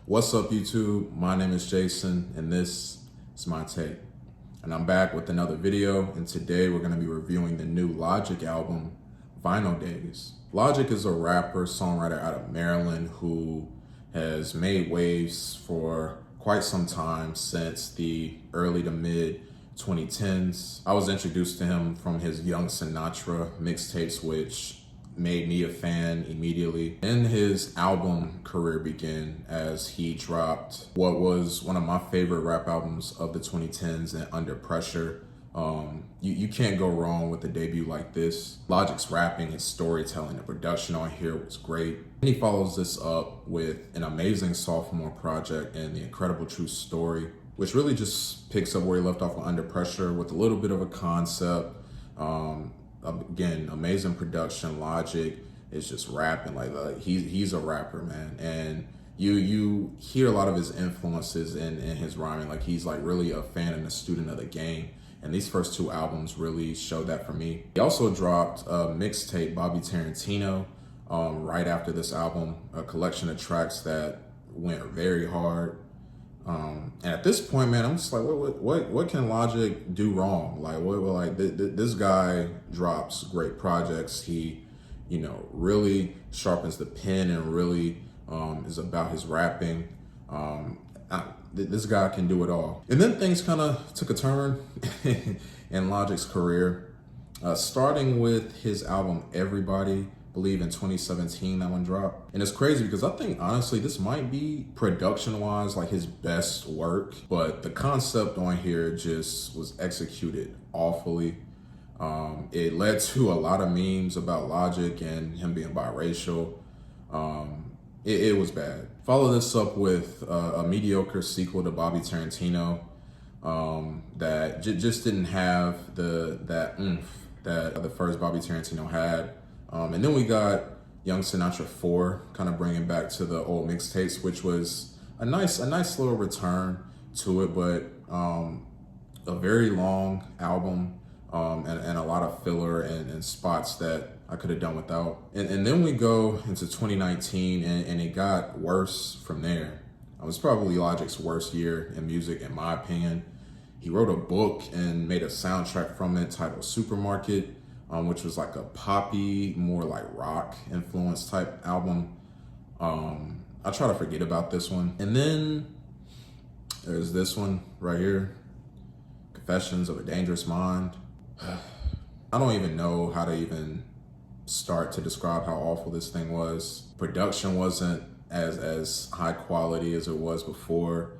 What's up, YouTube? My name is Jason, and this is my take. And I'm back with another video, and today we're going to be reviewing the new Logic album, Vinyl Days. Logic is a rapper, songwriter out of Maryland who has made waves for quite some time since the early to mid 2010s. I was introduced to him from his Young Sinatra mixtapes, which made me a fan immediately. Then his album career began as he dropped what was one of my favorite rap albums of the 2010s, and Under Pressure. You can't go wrong with a debut like this. Logic's rapping, his storytelling, the production on here was great. And he follows this up with an amazing sophomore project and The Incredible True Story, which really just picks up where he left off with Under Pressure with a little bit of a concept. Again, amazing production. Logic is just rapping like he's a rapper, man. And you hear a lot of his influences in his rhyming. Like he's like really a fan and a student of the game. And these first two albums really showed that for me. He also dropped a mixtape, Bobby Tarantino, right after this album, a collection of tracks that went very hard. And at this point, man, I'm just like, what can Logic do wrong? Like, this guy drops great projects. He, really sharpens the pen and really is about his rapping. This guy can do it all. And then things kind of took a turn in Logic's career, starting with his album Everybody. I believe in 2017 that one dropped. And it's crazy because I think honestly this might be production wise like his best work, but the concept on here just was executed awfully. It led to a lot of memes about Logic and him being biracial. It was bad. Follow this up with a mediocre sequel to Bobby Tarantino that just didn't have that oomph that the first Bobby Tarantino had. And then we got Young Sinatra 4, kind of bringing back to the old mixtapes, which was a nice little return to it, but a very long album and a lot of filler and spots that I could have done without. And then we go into 2019 and it got worse from there. It was probably Logic's worst year in music, in my opinion. He wrote a book and made a soundtrack from it titled Supermarket, which was like a poppy, more like rock influence type album. I try to forget about this one. And then there's this one right here, Confessions of a Dangerous Mind. I don't even know how to even start to describe how awful this thing was. Production wasn't as high quality as it was before.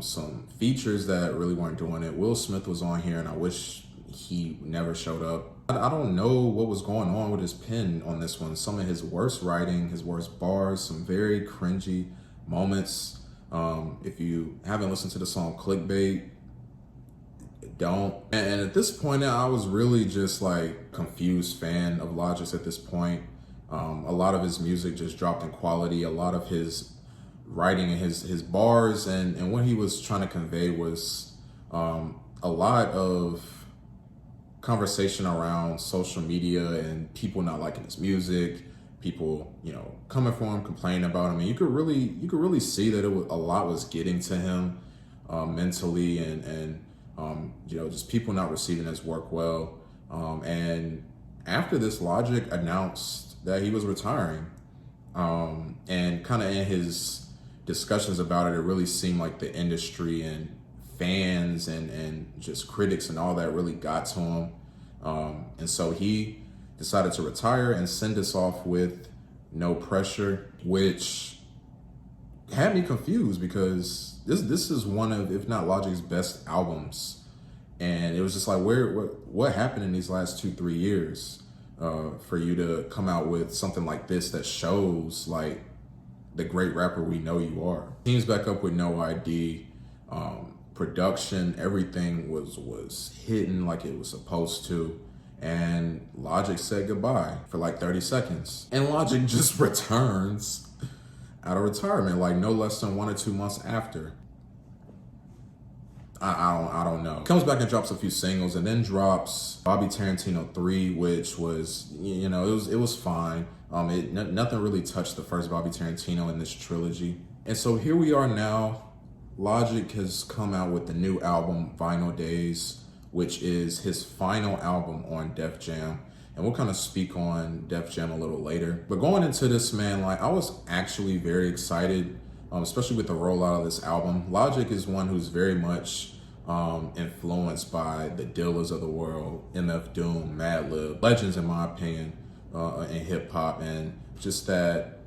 Some features that really weren't doing it. Will Smith was on here and I wish he never showed up. I don't know what was going on with his pen on this one. Some of his worst writing, his worst bars, some very cringy moments. If you haven't listened to the song Clickbait, don't. And at this point, I was really just like confused fan of Logic's at this point. A lot of his music just dropped in quality. A lot of his writing and his bars and what he was trying to convey was a lot of conversation around social media and people not liking his music, people coming for him, complaining about him, and you could really see that a lot was getting to him mentally and just people not receiving his work well. And after this, Logic announced that he was retiring, and kind of in his discussions about it really seemed like the industry and fans and just critics and all that really got to him. And so he decided to retire and send us off with No Pressure, which had me confused because this is one of, if not Logic's best albums. And it was just like, what happened in these last 2-3 years for you to come out with something like this that shows like the great rapper we know you are. Teams back up with No ID. Production, everything was hitting like it was supposed to. And Logic said goodbye for like 30 seconds. And Logic just returns out of retirement, like no less than 1 or 2 months after. I don't know. Comes back and drops a few singles and then drops Bobby Tarantino 3, which was, it was fine. Nothing really touched the first Bobby Tarantino in this trilogy. And so here we are now. Logic has come out with the new album, Vinyl Days, which is his final album on Def Jam. And we'll kind of speak on Def Jam a little later. But going into this, man, like I was actually very excited, especially with the rollout of this album. Logic is one who's very much influenced by the Dillas of the world, MF Doom, Madlib, legends in my opinion, in hip hop, and just that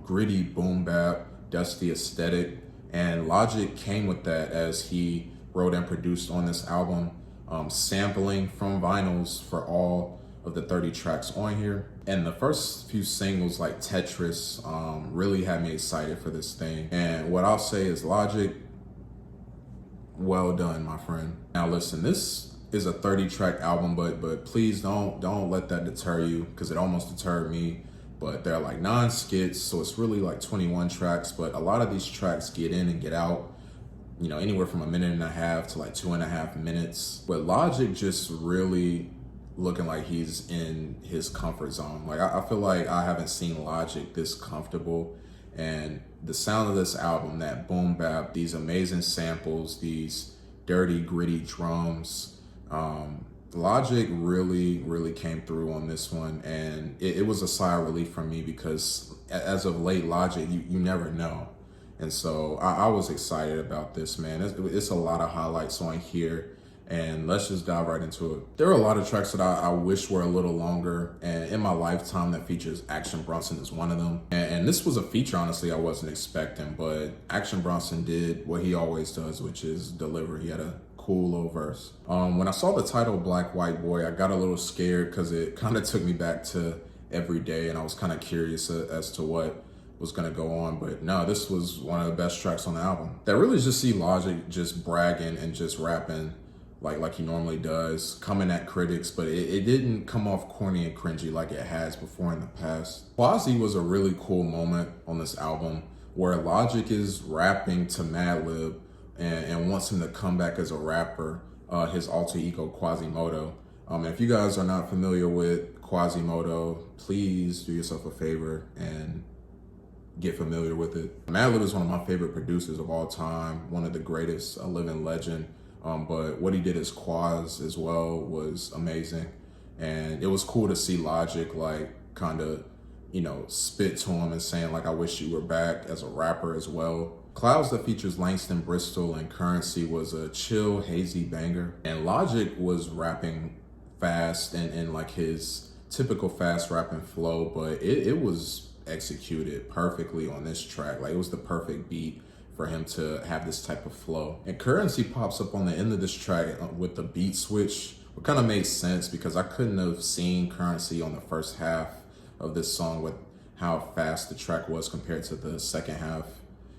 gritty boom bap, dusty aesthetic. And Logic came with that as he wrote and produced on this album, sampling from vinyls for all of the 30 tracks on here. And the first few singles like Tetris really had me excited for this thing. And what I'll say is, Logic, well done, my friend. Now listen, this is a 30 track album, but please don't let that deter you, because it almost deterred me. But they're like 9 skits, so it's really like 21 tracks, but a lot of these tracks get in and get out, you know, anywhere from 1.5 minutes to like 2.5 minutes. But Logic just really looking like he's in his comfort zone. Like I feel like I haven't seen Logic this comfortable. And the sound of this album, that boom bap, these amazing samples, these dirty, gritty drums, Logic really came through on this one, and it was a sigh of relief for me, because as of late, Logic, you never know. And so I was excited about this, man. It's a lot of highlights on here, and let's just dive right into it. There are a lot of tracks that I wish were a little longer, and in my lifetime that features Action Bronson is one of them. And this was a feature, honestly, I wasn't expecting, but Action Bronson did what he always does, which is deliver. He had a cool little verse. When I saw the title Black White Boy, I got a little scared because it kind of took me back to Every Day, and I was kind of curious as to what was gonna go on. But no, this was one of the best tracks on the album. That really just see Logic just bragging and just rapping like he normally does, coming at critics, but it didn't come off corny and cringy like it has before in the past. Quasi was a really cool moment on this album where Logic is rapping to Madlib and wants him to come back as a rapper, his alter ego Quasimodo. And if you guys are not familiar with Quasimodo, please do yourself a favor and get familiar with it. Madlib is one of my favorite producers of all time, one of the greatest, a living legend. But what he did as Quaz as well was amazing. And it was cool to see Logic like kind of, you know, spit to him and saying like, I wish you were back as a rapper as well. Clouds that features Langston, Bristol, and Currency was a chill, hazy banger. And Logic was rapping fast and like his typical fast rapping flow, but it was executed perfectly on this track. Like it was the perfect beat for him to have this type of flow. And Currency pops up on the end of this track with the beat switch, what kind of made sense because I couldn't have seen Currency on the first half of this song with how fast the track was compared to the second half.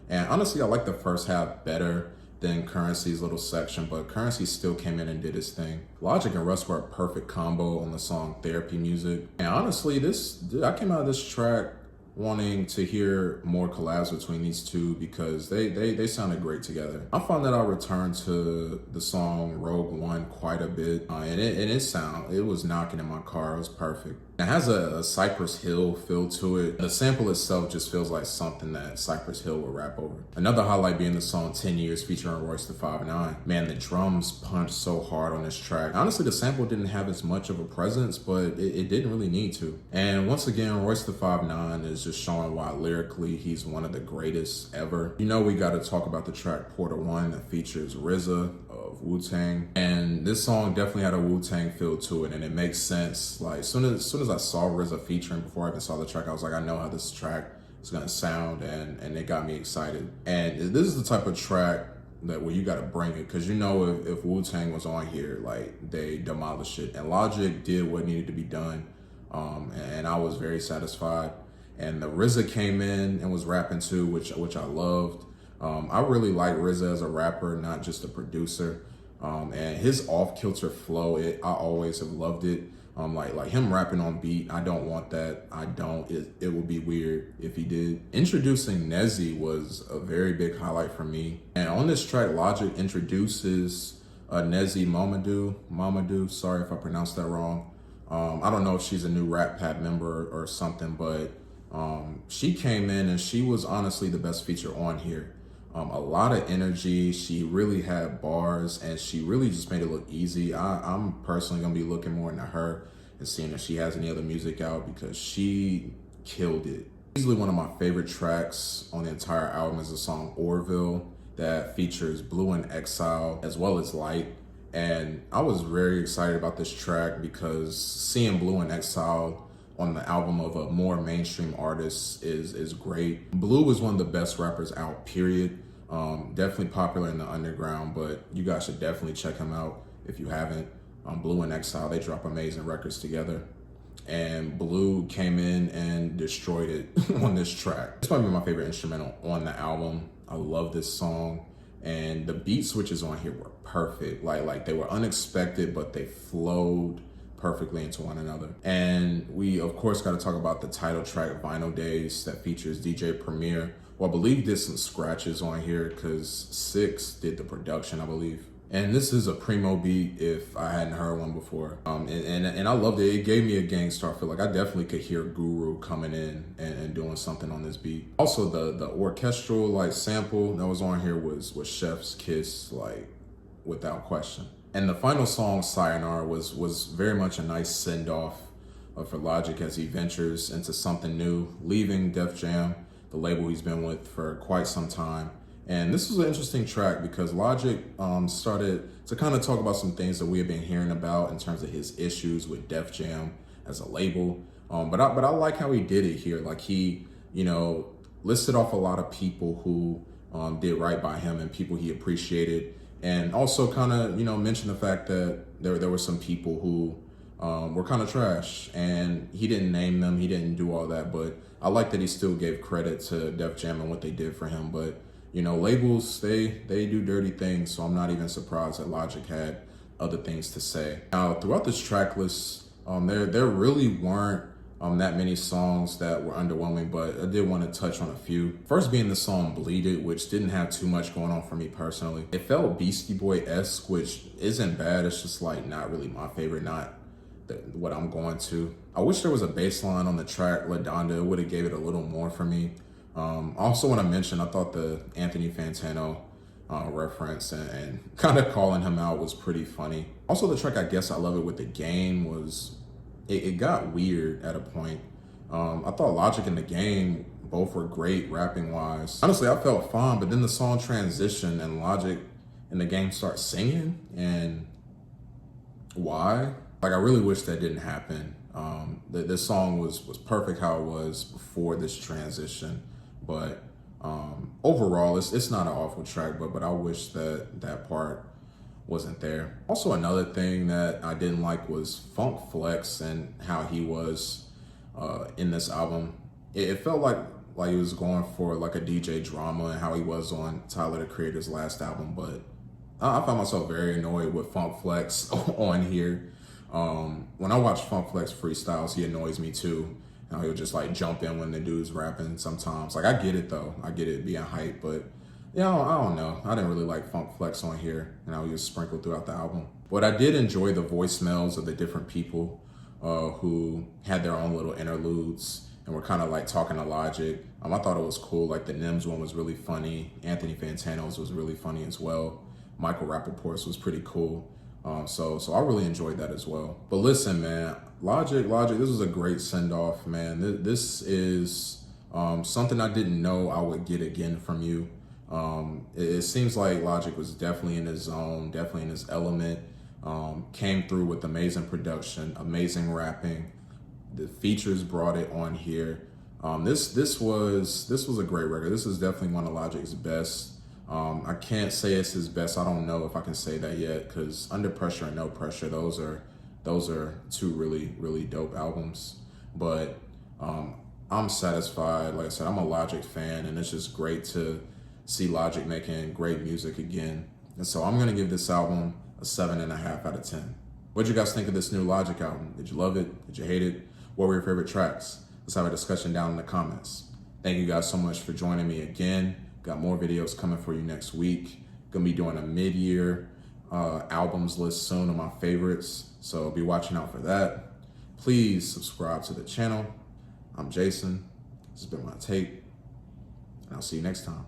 And honestly, I like the first half better than Currency's little section, but Currency still came in and did his thing. Logic and Russ were a perfect combo on the song Therapy Music. And honestly, I came out of this track wanting to hear more collabs between these two because they sounded great together. I found that I returned to the song Rogue One quite a bit, and it was knocking in my car. It was perfect. It has a Cypress Hill feel to it. The sample itself just feels like something that Cypress Hill would rap over. Another highlight being the song 10 Years featuring Royce the 5'9". Man, the drums punch so hard on this track. Honestly, the sample didn't have as much of a presence, but it didn't really need to. And once again, Royce the 5'9" is just showing why lyrically he's one of the greatest ever. You know we gotta talk about the track Porta 1 that features RZA of Wu-Tang. And this song definitely had a Wu-Tang feel to it, and it makes sense. Like as soon as I saw RZA featuring, before I even saw the track, I was like, I know how this track is gonna sound, and it got me excited. And this is the type of track that where you gotta bring it, because you know if Wu-Tang was on here, like they demolished it. And Logic did what needed to be done, and I was very satisfied. And the RZA came in and was rapping too, which I loved. I really like RZA as a rapper, not just a producer. And his off-kilter flow, I always have loved it. Like him rapping on beat, I don't want that. I don't. It would be weird if he did. Introducing Nezi was a very big highlight for me. And on this track, Logic introduces Nezi Momodu. Sorry if I pronounced that wrong. I don't know if she's a new Rat Pack member or something, but She came in and she was honestly the best feature on here. A lot of energy. She really had bars and she really just made it look easy. I'm personally gonna be looking more into her and seeing if she has any other music out because she killed it. Easily one of my favorite tracks on the entire album is the song Orville that features Blue in Exile as well as Light. And I was very excited about this track because seeing Blue in Exile on the album of a more mainstream artist is great. Blue is one of the best rappers out, period. Definitely popular in the underground, but you guys should definitely check him out if you haven't. Blue in Exile, they drop amazing records together. And Blue came in and destroyed it on this track. It's probably my favorite instrumental on the album. I love this song. And the beat switches on here were perfect. Like they were unexpected, but they flowed perfectly into one another. And we of course got to talk about the title track Vinyl Days that features DJ Premier, who I believe did some scratches on here because Six did the production, I believe. And this is a primo beat if I hadn't heard one before. And I loved it. It gave me a Gangstar feel. Like I definitely could hear Guru coming in and doing something on this beat. Also the orchestral like sample that was on here was Chef's Kiss, like without question. And the final song, Sayonara, was very much a nice send-off for Logic as he ventures into something new, leaving Def Jam, the label he's been with for quite some time. And this was an interesting track because Logic started to kind of talk about some things that we have been hearing about in terms of his issues with Def Jam as a label. But I like how he did it here. Like he, listed off a lot of people who did right by him and people he appreciated. And also kind of, mention the fact that there were some people who were kind of trash and he didn't name them. He didn't do all that. But I like that he still gave credit to Def Jam and what they did for him. But labels, they do dirty things, so I'm not even surprised that Logic had other things to say. Now, throughout this track list, there really weren't that many songs that were underwhelming, but I did want to touch on a few. First being the song Bleed It, which didn't have too much going on for me personally. It felt Beastie Boy-esque, which isn't bad. It's just like not really my favorite, not what I'm going to. I wish there was a bass line on the track LaDonda. It would have gave it a little more for me. Also want to mention, I thought the Anthony Fantano reference and kind of calling him out was pretty funny. Also the track I Guess I Love It with the Game was, it got weird at a point. I thought Logic and the Game both were great rapping wise. Honestly, I felt fine, but then the song transitioned and Logic and the Game start singing, and why? Like I really wish that didn't happen. This song was perfect how it was before this transition. But overall, it's not an awful track, but I wish that part wasn't there. Also, another thing that I didn't like was Funk Flex and how he was in this album. It felt like he was going for like a DJ drama and how he was on Tyler, the Creator's last album. But I found myself very annoyed with Funk Flex on here. When I watch Funk Flex freestyles, he annoys me too. He'll just like jump in when the dude's rapping sometimes. Like I get it though, I get it being hype, but yeah, I don't know. I didn't really like Funk Flex on here, and he was sprinkled throughout the album. But I did enjoy the voicemails of the different people who had their own little interludes and were kind of like talking to Logic. I thought it was cool. Like the NEMS one was really funny. Anthony Fantano's was really funny as well. Michael Rappaport's was pretty cool. So I really enjoyed that as well. But listen, man, Logic, this was a great send-off, man. This is something I didn't know I would get again from you. It seems like Logic was definitely in his zone, definitely in his element. Came through with amazing production, amazing rapping. The features brought it on here. This was a great record. This is definitely one of Logic's best. I can't say it's his best. I don't know if I can say that yet, because Under Pressure and No Pressure, those are two really dope albums. But I'm satisfied. Like I said, I'm a Logic fan, and it's just great to see Logic making great music again. And so I'm gonna give this album a 7.5 out of 10. What'd you guys think of this new Logic album? Did you love it? Did you hate it? What were your favorite tracks? Let's have a discussion down in the comments. Thank you guys so much for joining me again. Got more videos coming for you next week. Gonna be doing a mid-year albums list soon of my favorites, so be watching out for that. Please subscribe to the channel. I'm Jason. This has been my take, and I'll see you next time.